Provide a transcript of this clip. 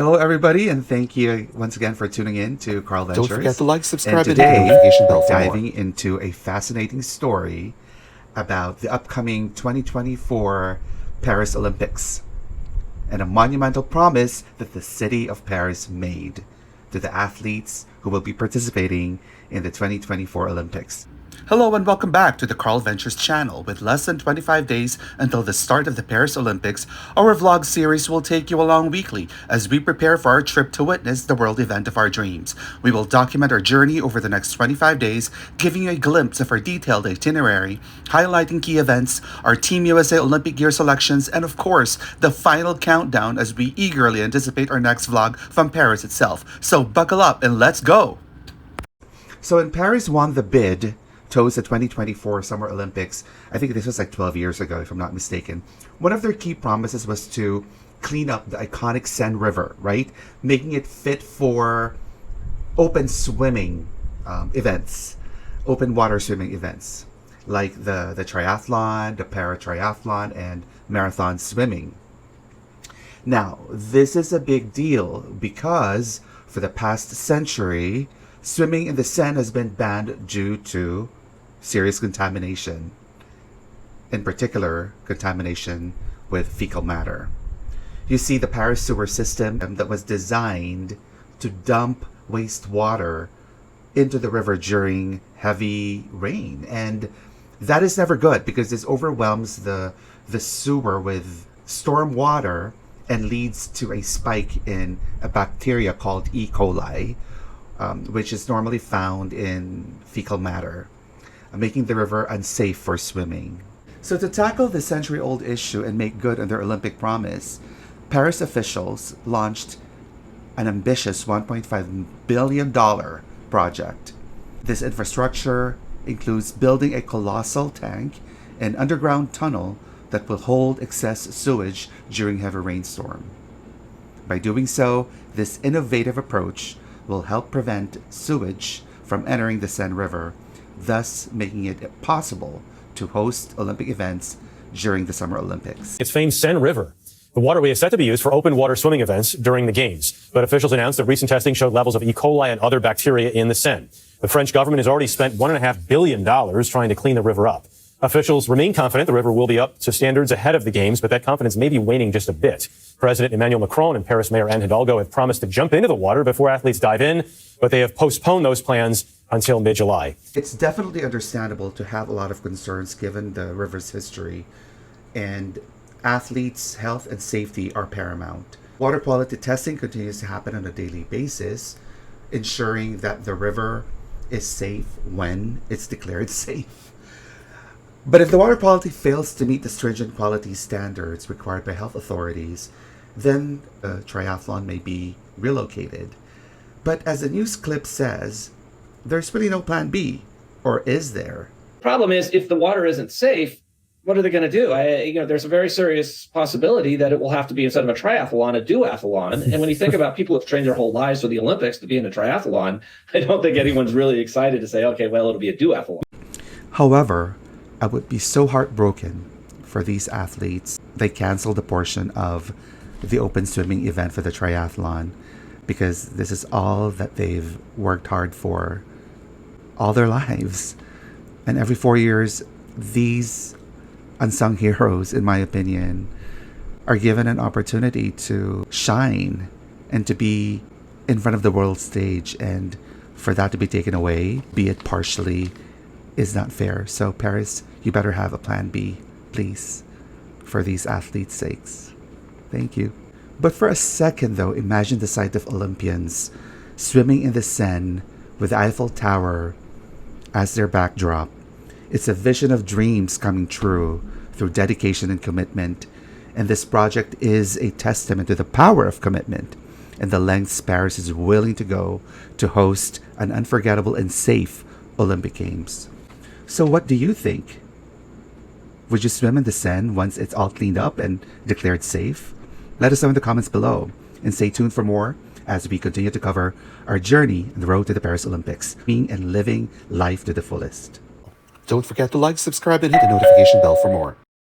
Hello, everybody, and thank you once again for tuning in to Carl Ventures. Don't forget to like, subscribe, and and hit the notification bell we're for more. diving into a fascinating story about the upcoming 2024 Paris Olympics and a monumental promise that the city of Paris made to the athletes who will be participating in the 2024 Olympics. Hello and welcome back to the Carl Ventures channel. With less than 25 days until the start of the Paris Olympics, our vlog series will take you along weekly as we prepare for our trip to witness the world event of our dreams. We will document our journey over the next 25 days, giving you a glimpse of our detailed itinerary, highlighting key events, our Team USA Olympic gear selections, and of course, the final countdown as we eagerly anticipate our next vlog from Paris itself. So buckle up and let's go! So when Paris won the bid to host the 2024 Summer Olympics, I think this was like 12 years ago, if I'm not mistaken, one of their key promises was to clean up the iconic Seine River, right? Making it fit for open swimming events, open water swimming events, like the triathlon, the para-triathlon, and marathon swimming. Now, this is a big deal because for the past century, swimming in the Seine has been banned due to serious contamination, in particular contamination with fecal matter. You see, the Paris sewer system that was designed to dump wastewater into the river during heavy rain, and that is never good because this overwhelms the sewer with storm water and leads to a spike in a bacteria called E. coli, which is normally found in fecal matter, making the river unsafe for swimming. So to tackle this century-old issue and make good on their Olympic promise, Paris officials launched an ambitious $1.5 billion project. This infrastructure includes building a colossal tank and underground tunnel that will hold excess sewage during heavy rainstorm. By doing so, this innovative approach will help prevent sewage from entering the Seine River, thus making it possible to host Olympic events during the Summer Olympics. It's famed Seine River. The waterway is set to be used for open water swimming events during the Games, but officials announced that recent testing showed levels of E. coli and other bacteria in the Seine. The French government has already spent $1.5 billion trying to clean the river up. Officials remain confident the river will be up to standards ahead of the Games, but that confidence may be waning just a bit. President Emmanuel Macron and Paris Mayor Anne Hidalgo have promised to jump into the water before athletes dive in, but they have postponed those plans until mid-July. It's definitely understandable to have a lot of concerns given the river's history, and athletes' health and safety are paramount. Water quality testing continues to happen on a daily basis, ensuring that the river is safe when it's declared safe. But if the water quality fails to meet the stringent quality standards required by health authorities, then the triathlon may be relocated. But as the news clip says, there's really no plan B, or is there? Problem is, if the water isn't safe, what are they going to do? There's a very serious possibility that it will have to be, instead of a triathlon, a duathlon. And when you think about people who've trained their whole lives for the Olympics to be in a triathlon, I don't think anyone's really excited to say, okay, well, it'll be a duathlon. However, I would be so heartbroken for these athletes. They canceled a portion of the open swimming event for the triathlon because this is all that they've worked hard for all their lives. And every 4 years, these unsung heroes, in my opinion, are given an opportunity to shine and to be in front of the world stage. And for that to be taken away, be it partially, is not fair. So Paris, you better have a plan B, please, for these athletes' sakes. Thank you. But for a second though, imagine the sight of Olympians swimming in the Seine with the Eiffel Tower as their backdrop. It's a vision of dreams coming true through dedication and commitment. And this project is a testament to the power of commitment and the lengths Paris is willing to go to host an unforgettable and safe Olympic Games. So what do you think? Would you swim in the Seine once it's all cleaned up and declared safe? Let us know in the comments below, and stay tuned for more as we continue to cover our journey on the road to the Paris Olympics, being and living life to the fullest. Don't forget to like, subscribe, and hit the notification bell for more.